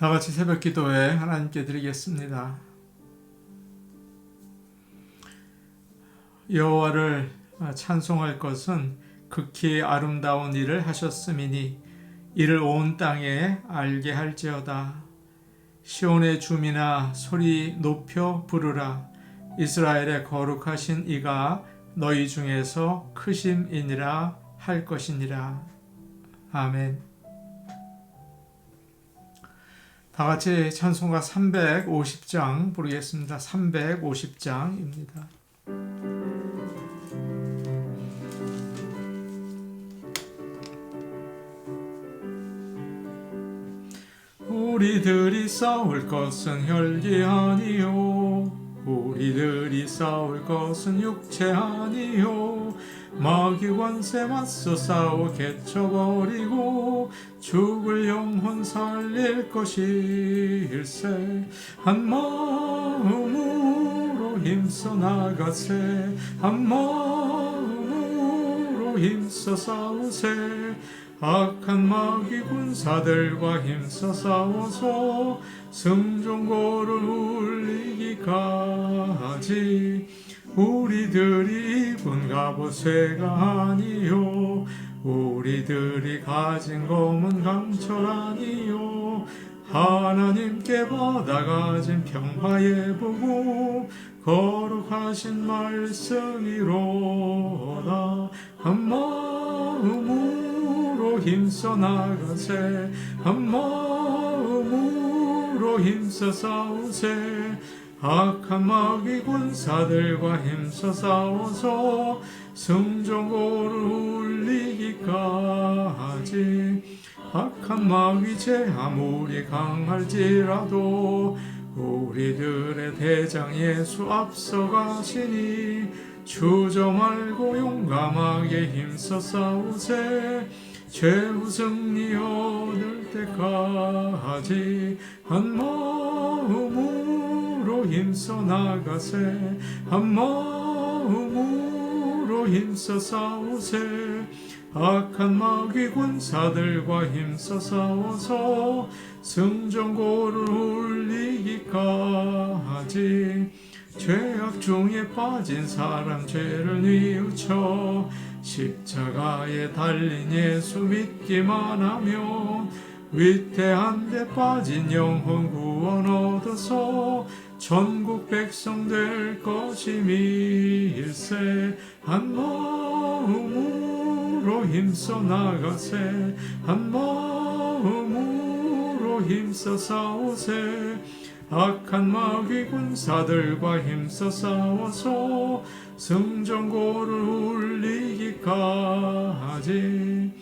다 같이 새벽 기도회 하나님께 드리겠습니다. 여호와를 찬송할 것은 극히 아름다운 일을 하셨음이니 이를 온 땅에 알게 할지어다. 시온의 주민아 소리 높여 부르라. 이스라엘의 거룩하신 이가 너희 중에서 크심이니라 할 것이니라. 아멘. 다 같이 찬송가 350장 부르겠습니다. 350장입니다. 우리들이 싸울 것은 혈기 아니요, 우리들이 싸울 것은 육체 아니요, 마귀 권세 맞서 싸워 개쳐버리고 죽을 영혼 살릴 것일세. 한 마음으로 힘써 나가세, 한 마음으로 힘써 싸우세. 악한 마귀 군사들과 힘써 싸워서 승종고를 울리기까지 우리들이 입은 갑옷 쇠가 아니요, 우리들이 가진 검은 강철 아니요, 하나님께 받아가진 평화의 보고 거룩하신 말씀이로다. 한 마음으로 힘써 나가세, 한 마음으로 힘써 싸우세. 악한 마귀 군사들과 힘써 싸워서 승종고를 울리기까지. 악한 마귀 제 아무리 강할지라도 우리들의 대장 예수 앞서가시니 주저 말고 용감하게 힘써 싸우세. 최후 승리 얻을 때까지 한 마음으로 힘써 나가세, 한 마음으로 힘써 싸우세. 악한 마귀 군사들과 힘써 싸워서 승전고를 울리기까지. 죄악 중에 빠진 사람 죄를 뉘우쳐 십자가에 달린 예수 믿기만 하면 위태한 데 빠진 영혼 구원 얻어서 전국 백성 될 것임일세. 한 마음으로 힘써 나가세, 한 마음으로 힘써 싸우세. 악한 마귀 군사들과 힘써 싸워서 승전고를 울리기까지.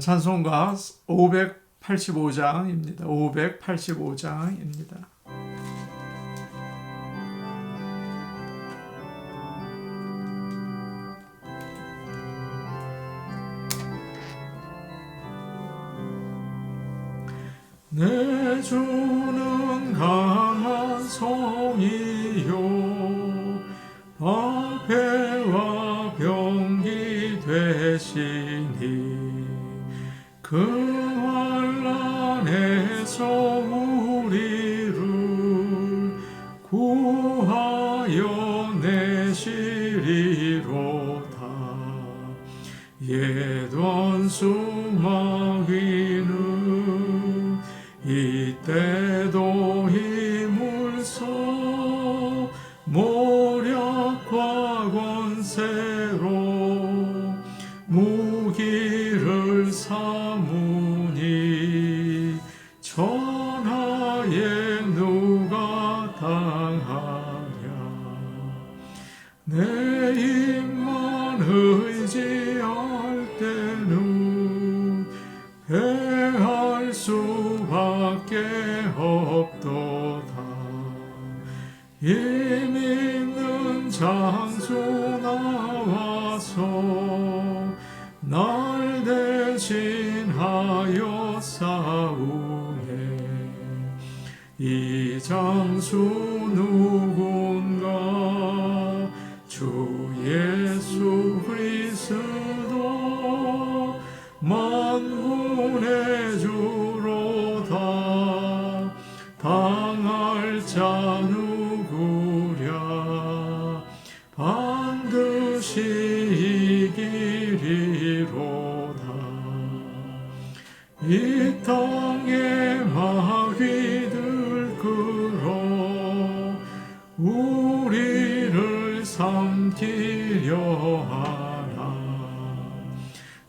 찬송가 585장입니다. 585장입니다. 내 주는 강한 성이요, 방패와 병기 되시니 그 환난에서 우리를 구하여 내시리로다. 예던 수마귀는 이때도 힘을 써 모략과 권세로 무기를 삼으니 천하에 누가 당하랴. 내 힘만 의지할 때는 패할 수밖에 없도다. 힘 있는 장수 나와서 날 대신하여 싸우네. 이 장수 누군가 주 예수 그리스도 만군의 주 이 땅에 마귀들 끌어 우리를 삼키려 하나.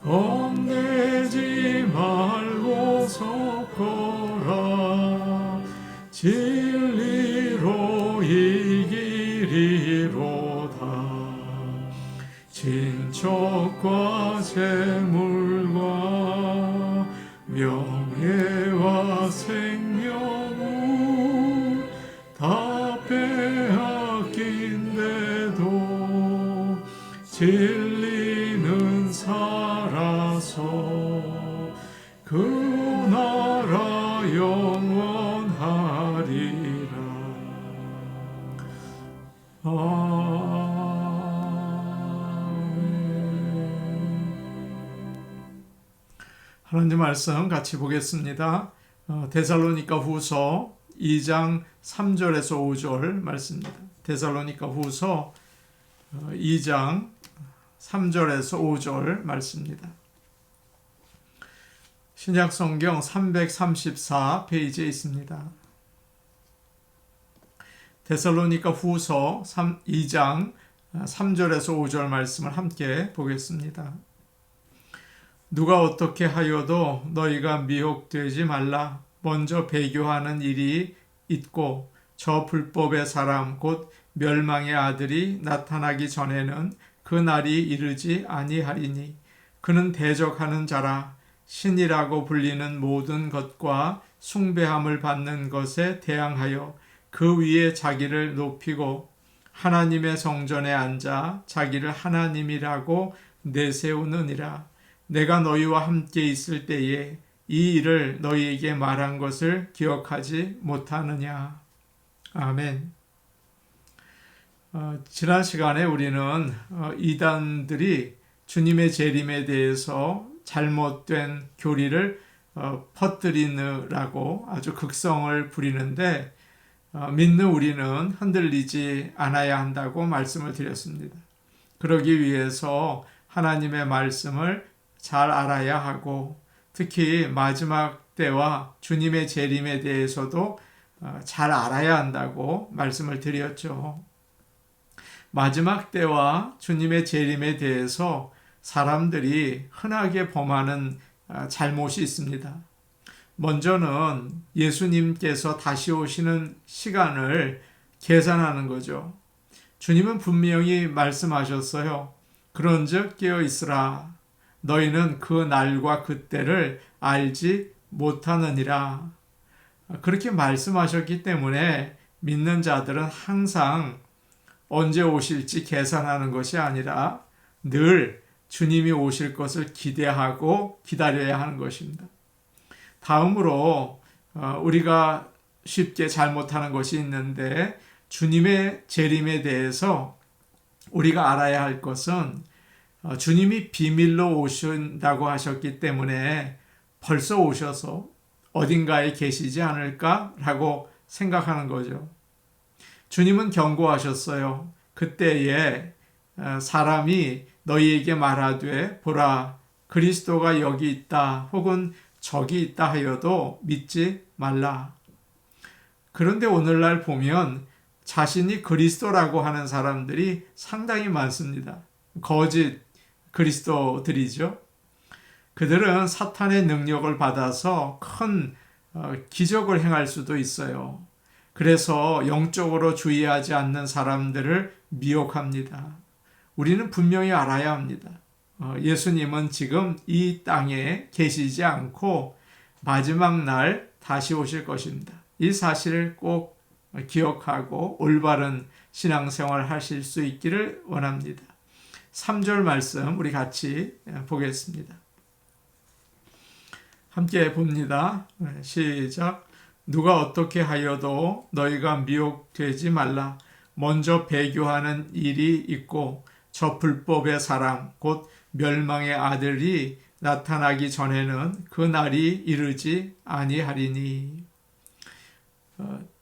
겁내지 말고 섰거라. 진리로 이기리로다. 친척과 재물과 명예와 생명을 다 빼앗긴데도 진리는 살아서 그 나라 영원하리라. 하나님 말씀 같이 보겠습니다. 데살로니가 후서 2장 3절에서 5절 말씀입니다. 데살로니가 후서 2장 3절에서 5절 말씀입니다. 신약성경 334페이지에 있습니다. 데살로니가 후서 2장 3절에서 5절 말씀을 함께 보겠습니다. 누가 어떻게 하여도 너희가 미혹되지 말라. 먼저 배교하는 일이 있고 저 불법의 사람 곧 멸망의 아들이 나타나기 전에는 그 날이 이르지 아니하리니 그는 대적하는 자라. 신이라고 불리는 모든 것과 숭배함을 받는 것에 대항하여 그 위에 자기를 높이고 하나님의 성전에 앉아 자기를 하나님이라고 내세우느니라. 내가 너희와 함께 있을 때에 이 일을 너희에게 말한 것을 기억하지 못하느냐. 아멘. 지난 시간에 우리는 이단들이 주님의 재림에 대해서 잘못된 교리를 퍼뜨리느라고 아주 극성을 부리는데 믿는 우리는 흔들리지 않아야 한다고 말씀을 드렸습니다. 그러기 위해서 하나님의 말씀을 잘 알아야 하고 특히 마지막 때와 주님의 재림에 대해서도 잘 알아야 한다고 말씀을 드렸죠. 마지막 때와 주님의 재림에 대해서 사람들이 흔하게 범하는 잘못이 있습니다. 먼저는 예수님께서 다시 오시는 시간을 계산하는 거죠. 주님은 분명히 말씀하셨어요. 그런즉 깨어 있으라. 너희는 그 날과 그 때를 알지 못하느니라. 그렇게 말씀하셨기 때문에 믿는 자들은 항상 언제 오실지 계산하는 것이 아니라 늘 주님이 오실 것을 기대하고 기다려야 하는 것입니다. 다음으로 우리가 쉽게 잘못하는 것이 있는데 주님의 재림에 대해서 우리가 알아야 할 것은 주님이 비밀로 오신다고 하셨기 때문에 벌써 오셔서 어딘가에 계시지 않을까라고 생각하는 거죠. 주님은 경고하셨어요. 그때에 사람이 너희에게 말하되 보라 그리스도가 여기 있다 혹은 저기 있다 하여도 믿지 말라. 그런데 오늘날 보면 자신이 그리스도라고 하는 사람들이 상당히 많습니다. 거짓 그리스도들이죠. 그들은 사탄의 능력을 받아서 큰 기적을 행할 수도 있어요. 그래서 영적으로 주의하지 않는 사람들을 미혹합니다. 우리는 분명히 알아야 합니다. 예수님은 지금 이 땅에 계시지 않고 마지막 날 다시 오실 것입니다. 이 사실을 꼭 기억하고 올바른 신앙생활 하실 수 있기를 원합니다. 3절 말씀 우리 같이 보겠습니다. 함께 봅니다. 시작. 누가 어떻게 하여도 너희가 미혹되지 말라. 먼저 배교하는 일이 있고 저 불법의 사람 곧 멸망의 아들이 나타나기 전에는 그 날이 이르지 아니하리니.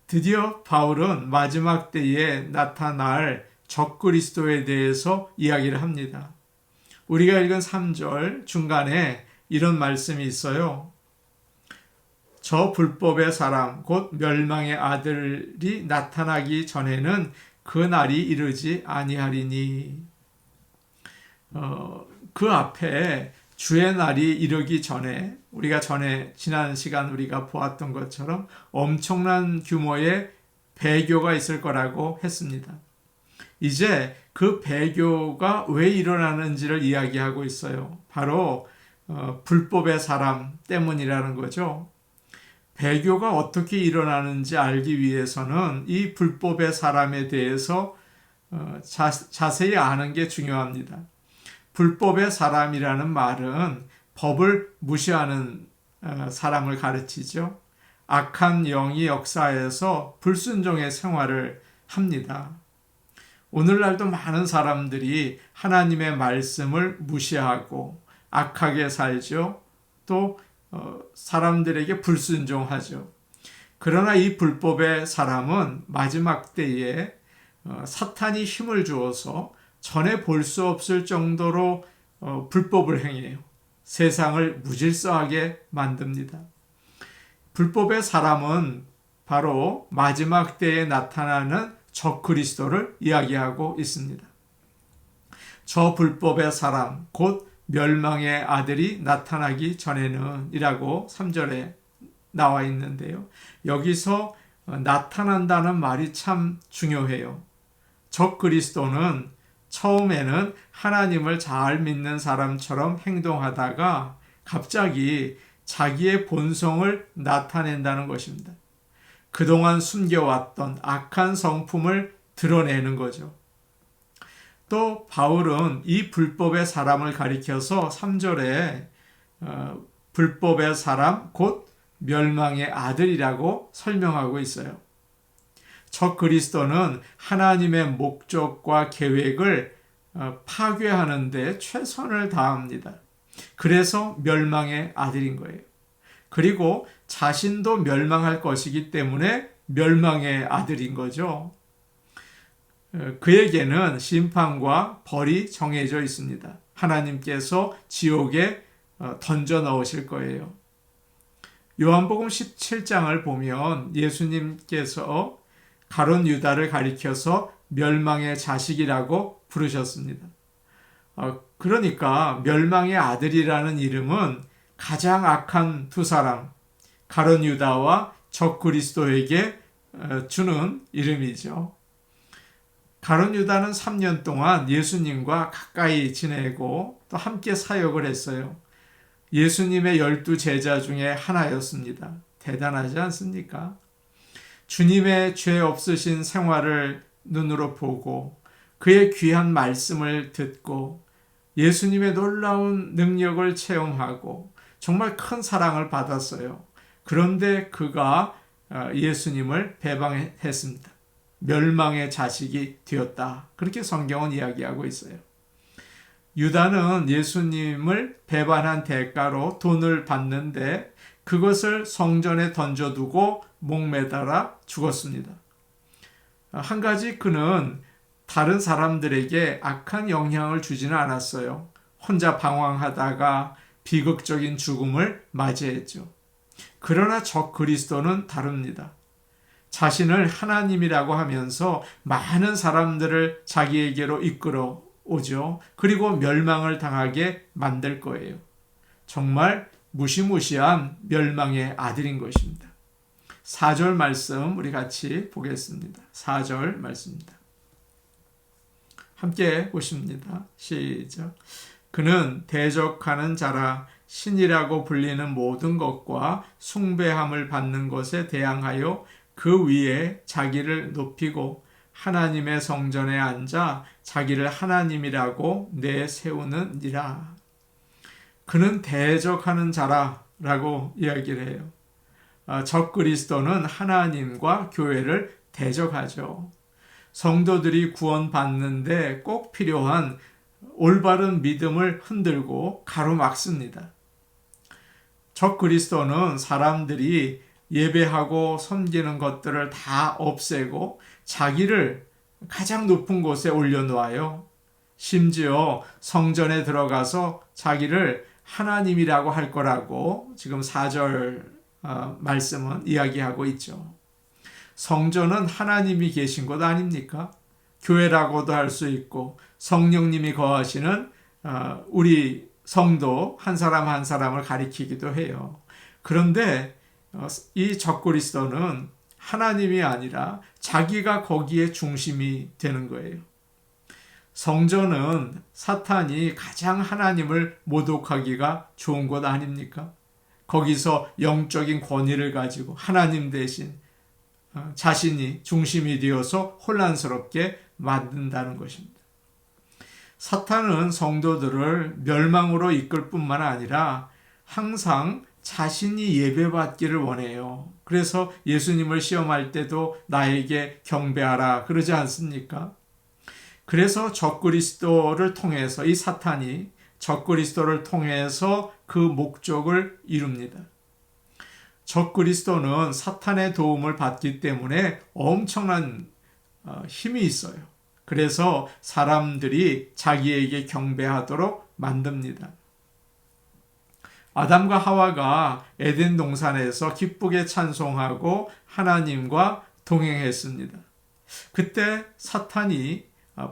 드디어 바울은 마지막 때에 나타날 적그리스도에 대해서 이야기를 합니다. 우리가 읽은 3절 중간에 이런 말씀이 있어요. 저 불법의 사람 곧 멸망의 아들이 나타나기 전에는 그 날이 이르지 아니하리니. 그 앞에 주의 날이 이르기 전에 우리가 지난 시간 우리가 보았던 것처럼 엄청난 규모의 배교가 있을 거라고 했습니다. 이제 그 배교가 왜 일어나는지를 이야기하고 있어요. 바로 불법의 사람 때문이라는 거죠. 배교가 어떻게 일어나는지 알기 위해서는 이 불법의 사람에 대해서 자세히 아는 게 중요합니다. 불법의 사람이라는 말은 법을 무시하는 사람을 가르치죠. 악한 영이 역사에서 불순종의 생활을 합니다. 오늘날도 많은 사람들이 하나님의 말씀을 무시하고 악하게 살죠. 또 사람들에게 불순종하죠. 그러나 이 불법의 사람은 마지막 때에 사탄이 힘을 주어서 전에 볼 수 없을 정도로 불법을 행해요. 세상을 무질서하게 만듭니다. 불법의 사람은 바로 마지막 때에 나타나는 적그리스도를 이야기하고 있습니다. 저 불법의 사람 곧 멸망의 아들이 나타나기 전에는 이라고 3절에 나와 있는데요. 여기서 나타난다는 말이 참 중요해요. 적그리스도는 처음에는 하나님을 잘 믿는 사람처럼 행동하다가 갑자기 자기의 본성을 나타낸다는 것입니다. 그동안 숨겨왔던 악한 성품을 드러내는 거죠. 또 바울은 이 불법의 사람을 가리켜서 3절에 불법의 사람 곧 멸망의 아들이라고 설명하고 있어요. 적그리스도는 하나님의 목적과 계획을 파괴하는 데 최선을 다합니다. 그래서 멸망의 아들인 거예요. 그리고 자신도 멸망할 것이기 때문에 멸망의 아들인 거죠. 그에게는 심판과 벌이 정해져 있습니다. 하나님께서 지옥에 던져 넣으실 거예요. 요한복음 17장을 보면 예수님께서 가룟 유다를 가리켜서 멸망의 자식이라고 부르셨습니다. 그러니까 멸망의 아들이라는 이름은 가장 악한 두 사람, 가룟 유다와 적그리스도에게 주는 이름이죠. 가룟 유다는 3년 동안 예수님과 가까이 지내고 또 함께 사역을 했어요. 예수님의 12 제자 중에 하나였습니다. 대단하지 않습니까? 주님의 죄 없으신 생활을 눈으로 보고 그의 귀한 말씀을 듣고 예수님의 놀라운 능력을 체험하고 정말 큰 사랑을 받았어요. 그런데 그가 예수님을 배반했습니다. 멸망의 자식이 되었다. 그렇게 성경은 이야기하고 있어요. 유다는 예수님을 배반한 대가로 돈을 받는데 그것을 성전에 던져두고 목매달아 죽었습니다. 한 가지 그는 다른 사람들에게 악한 영향을 주지는 않았어요. 혼자 방황하다가 비극적인 죽음을 맞이했죠. 그러나 적그리스도는 다릅니다. 자신을 하나님이라고 하면서 많은 사람들을 자기에게로 이끌어 오죠. 그리고 멸망을 당하게 만들 거예요. 정말 무시무시한 멸망의 아들인 것입니다. 4절 말씀 우리 같이 보겠습니다. 4절 말씀입니다. 함께 보십니다. 시작. 그는 대적하는 자라 신이라고 불리는 모든 것과 숭배함을 받는 것에 대항하여 그 위에 자기를 높이고 하나님의 성전에 앉아 자기를 하나님이라고 내세우느니라. 그는 대적하는 자라라고 이야기를 해요. 적그리스도는 하나님과 교회를 대적하죠. 성도들이 구원받는데 꼭 필요한 올바른 믿음을 흔들고 가로막습니다. 적그리스도는 사람들이 예배하고 섬기는 것들을 다 없애고 자기를 가장 높은 곳에 올려놓아요. 심지어 성전에 들어가서 자기를 하나님이라고 할 거라고 지금 4절 말씀은 이야기하고 있죠. 성전은 하나님이 계신 곳 아닙니까? 교회라고도 할 수 있고 성령님이 거하시는 우리 성도 한 사람 한 사람을 가리키기도 해요. 그런데 이 적그리스도는 하나님이 아니라 자기가 거기에 중심이 되는 거예요. 성전은 사탄이 가장 하나님을 모독하기가 좋은 곳 아닙니까? 거기서 영적인 권위를 가지고 하나님 대신 자신이 중심이 되어서 혼란스럽게 만든다는 것입니다. 사탄은 성도들을 멸망으로 이끌 뿐만 아니라 항상 자신이 예배받기를 원해요. 그래서 예수님을 시험할 때도 나에게 경배하라 그러지 않습니까? 그래서 적그리스도를 통해서 이 사탄이 적그리스도를 통해서 그 목적을 이룹니다. 적그리스도는 사탄의 도움을 받기 때문에 엄청난 힘이 있어요. 그래서 사람들이 자기에게 경배하도록 만듭니다. 아담과 하와가 에덴 동산에서 기쁘게 찬송하고 하나님과 동행했습니다. 그때 사탄이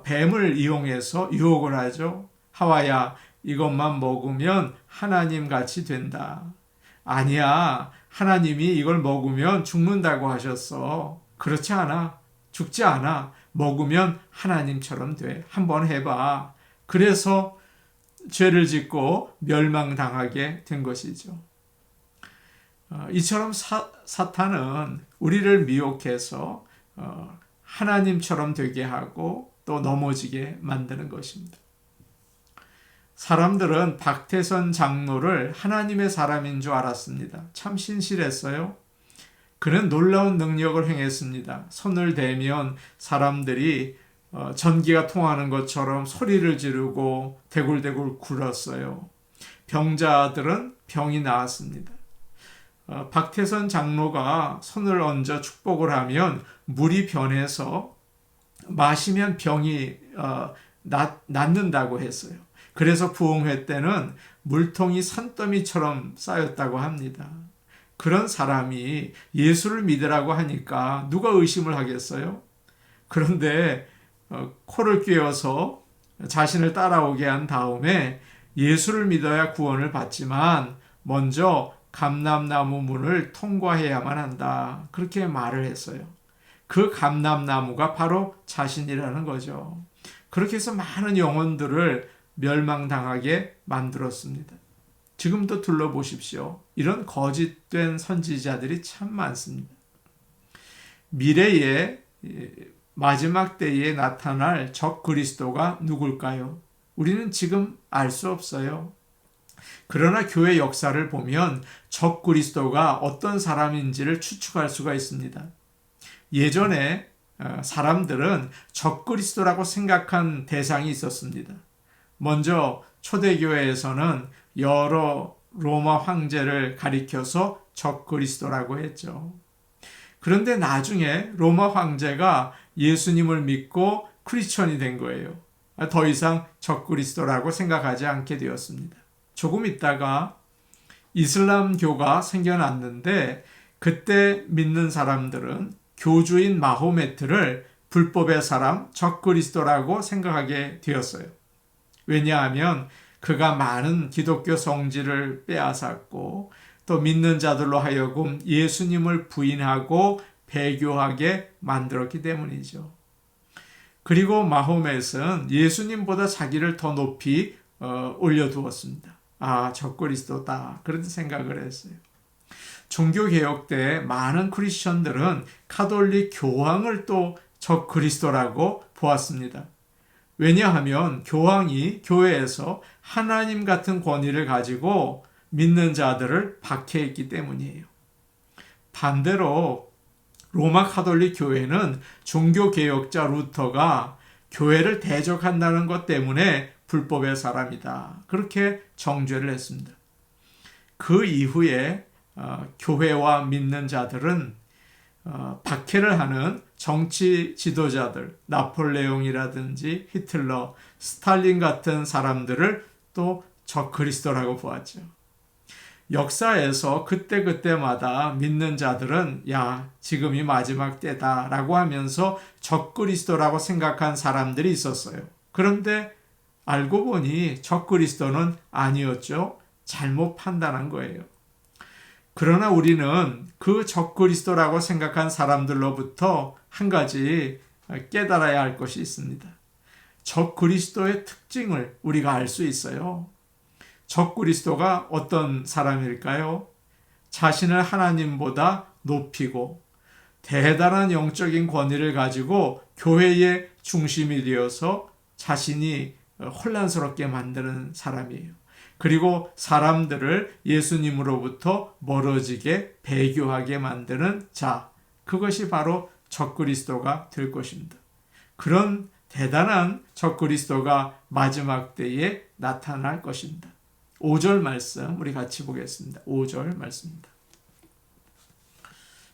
뱀을 이용해서 유혹을 하죠. 하와야, 이것만 먹으면 하나님 같이 된다. 아니야, 하나님이 이걸 먹으면 죽는다고 하셨어. 그렇지 않아. 죽지 않아. 먹으면 하나님처럼 돼. 한번 해봐. 그래서 죄를 짓고 멸망당하게 된 것이죠. 이처럼 사탄은 우리를 미혹해서 하나님처럼 되게 하고 또 넘어지게 만드는 것입니다. 사람들은 박태선 장로를 하나님의 사람인 줄 알았습니다. 참 신실했어요. 그는 놀라운 능력을 행했습니다. 손을 대면 사람들이 전기가 통하는 것처럼 소리를 지르고 대굴대굴 굴었어요. 병자들은 병이 나았습니다. 박태선 장로가 손을 얹어 축복을 하면 물이 변해서 마시면 병이 낫는다고 했어요. 그래서 부흥회 때는 물통이 산더미처럼 쌓였다고 합니다. 그런 사람이 예수를 믿으라고 하니까 누가 의심을 하겠어요? 그런데 코를 꿰어서 자신을 따라오게 한 다음에 예수를 믿어야 구원을 받지만 먼저 감람나무 문을 통과해야만 한다. 그렇게 말을 했어요. 그 감람나무가 바로 자신이라는 거죠. 그렇게 해서 많은 영혼들을 멸망당하게 만들었습니다. 지금도 둘러보십시오. 이런 거짓된 선지자들이 참 많습니다. 미래에 마지막 때에 나타날 적 그리스도가 누굴까요? 우리는 지금 알 수 없어요. 그러나 교회 역사를 보면 적 그리스도가 어떤 사람인지를 추측할 수가 있습니다. 예전에 사람들은 적 그리스도라고 생각한 대상이 있었습니다. 먼저 초대교회에서는 여러 로마 황제를 가리켜서 적 그리스도라고 했죠. 그런데 나중에 로마 황제가 예수님을 믿고 크리스천이 된 거예요. 더 이상 적 그리스도라고 생각하지 않게 되었습니다. 조금 있다가 이슬람교가 생겨났는데 그때 믿는 사람들은 교주인 마호메트를 불법의 사람, 적 그리스도라고 생각하게 되었어요. 왜냐하면 그가 많은 기독교 성지를 빼앗았고 또 믿는 자들로 하여금 예수님을 부인하고 배교하게 만들었기 때문이죠. 그리고 마호멧은 예수님보다 자기를 더 높이 올려두었습니다. 아, 적 그리스도다. 그런 생각을 했어요. 종교개혁 때 많은 크리스천들은 카톨릭 교황을 또 적 그리스도라고 보았습니다. 왜냐하면 교황이 교회에서 하나님 같은 권위를 가지고 믿는 자들을 박해했기 때문이에요. 반대로 로마 카톨릭 교회는 종교개혁자 루터가 교회를 대적한다는 것 때문에 불법의 사람이다. 그렇게 정죄를 했습니다. 그 이후에 교회와 믿는 자들은 박해를 하는 정치 지도자들, 나폴레옹이라든지 히틀러, 스탈린 같은 사람들을 또 적그리스도라고 보았죠. 역사에서 그때그때마다 믿는 자들은 야, 지금이 마지막 때다라고 하면서 적그리스도라고 생각한 사람들이 있었어요. 그런데 알고 보니 적그리스도는 아니었죠. 잘못 판단한 거예요. 그러나 우리는 그 적그리스도라고 생각한 사람들로부터 한 가지 깨달아야 할 것이 있습니다. 적그리스도의 특징을 우리가 알 수 있어요. 적그리스도가 어떤 사람일까요? 자신을 하나님보다 높이고 대단한 영적인 권위를 가지고 교회의 중심이 되어서 자신이 혼란스럽게 만드는 사람이에요. 그리고 사람들을 예수님으로부터 멀어지게 배교하게 만드는 자, 그것이 바로 적그리스도가 될 것입니다. 그런 대단한 적그리스도가 마지막 때에 나타날 것입니다. 5절 말씀 우리 같이 보겠습니다. 5절 말씀입니다.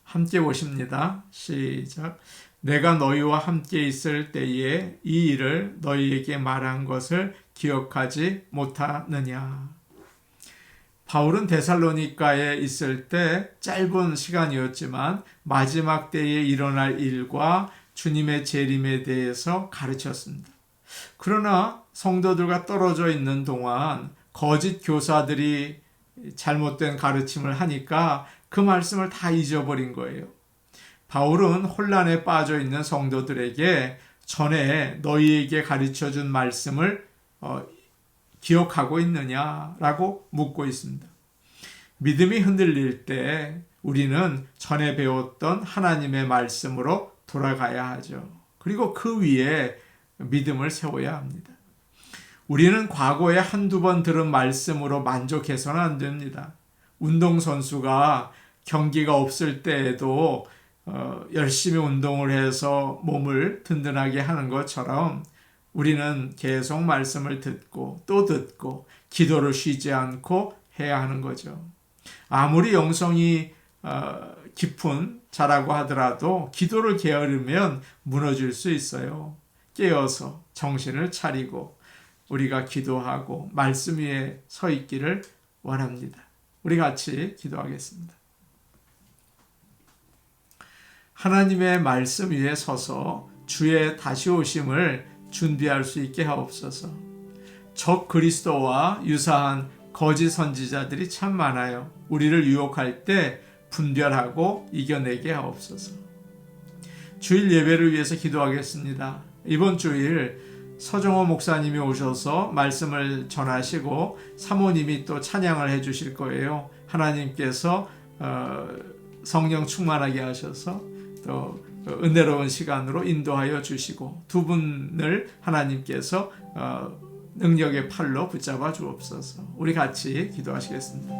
함께 보십니다. 시작. 내가 너희와 함께 있을 때에 이 일을 너희에게 말한 것을 기억하지 못하느냐. 바울은 데살로니가에 있을 때 짧은 시간이었지만 마지막 때에 일어날 일과 주님의 재림에 대해서 가르쳤습니다. 그러나 성도들과 떨어져 있는 동안 거짓 교사들이 잘못된 가르침을 하니까 그 말씀을 다 잊어버린 거예요. 바울은 혼란에 빠져 있는 성도들에게 전에 너희에게 가르쳐준 말씀을 기억하고 있느냐라고 묻고 있습니다. 믿음이 흔들릴 때 우리는 전에 배웠던 하나님의 말씀으로 돌아가야 하죠. 그리고 그 위에 믿음을 세워야 합니다. 우리는 과거에 한두 번 들은 말씀으로 만족해서는 안 됩니다. 운동선수가 경기가 없을 때에도 열심히 운동을 해서 몸을 든든하게 하는 것처럼 우리는 계속 말씀을 듣고 또 듣고 기도를 쉬지 않고 해야 하는 거죠. 아무리 영성이 깊은 자라고 하더라도 기도를 게으르면 무너질 수 있어요. 깨어서 정신을 차리고 우리가 기도하고 말씀 위에 서 있기를 원합니다. 우리 같이 기도하겠습니다. 하나님의 말씀 위에 서서 주의 다시 오심을 준비할 수 있게 하옵소서. 적 그리스도와 유사한 거짓 선지자들이 참 많아요. 우리를 유혹할 때 분별하고 이겨내게 하옵소서. 주일 예배를 위해서 기도하겠습니다. 이번 주일 서정호 목사님이 오셔서 말씀을 전하시고 사모님이 또 찬양을 해 주실 거예요. 하나님께서 성령 충만하게 하셔서 또 은혜로운 시간으로 인도하여 주시고 두 분을 하나님께서 능력의 팔로 붙잡아 주옵소서. 우리 같이 기도하시겠습니다.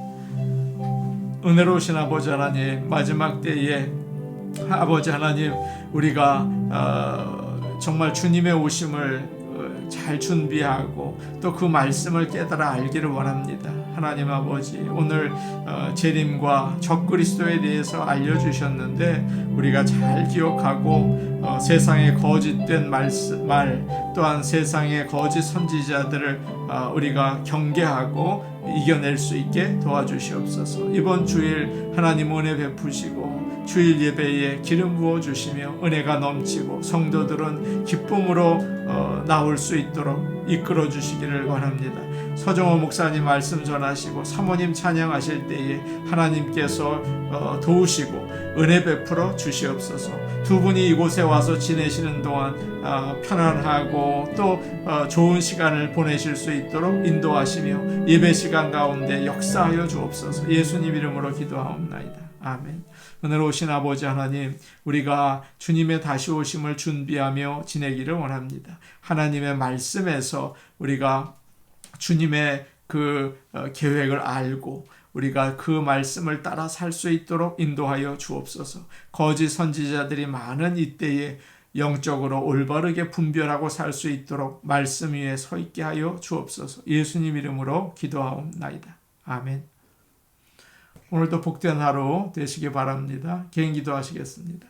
은혜로우신 아버지 하나님, 마지막 때에 아버지 하나님, 우리가 정말 주님의 오심을 잘 준비하고 또 그 말씀을 깨달아 알기를 원합니다. 하나님 아버지, 오늘 재림과 적그리스도에 대해서 알려주셨는데 우리가 잘 기억하고 세상의 거짓된 말 또한 세상의 거짓 선지자들을 우리가 경계하고 이겨낼 수 있게 도와주시옵소서. 이번 주일 하나님 은혜 베푸시고 주일 예배에 기름 부어주시며 은혜가 넘치고 성도들은 기쁨으로 나올 수 있도록 이끌어 주시기를 원합니다. 서정호 목사님 말씀 전하시고 사모님 찬양하실 때에 하나님께서 도우시고 은혜 베풀어 주시옵소서. 두 분이 이곳에 와서 지내시는 동안 편안하고 또 좋은 시간을 보내실 수 있도록 인도하시며 예배 시간 가운데 역사하여 주옵소서. 예수님 이름으로 기도하옵나이다. 아멘. 은혜로우신 아버지 하나님, 우리가 주님의 다시 오심을 준비하며 지내기를 원합니다. 하나님의 말씀에서 우리가 주님의 그 계획을 알고 우리가 그 말씀을 따라 살 수 있도록 인도하여 주옵소서. 거짓 선지자들이 많은 이때에 영적으로 올바르게 분별하고 살 수 있도록 말씀 위에 서 있게 하여 주옵소서. 예수님 이름으로 기도하옵나이다. 아멘. 오늘도 복된 하루 되시기 바랍니다. 개인 기도하시겠습니다.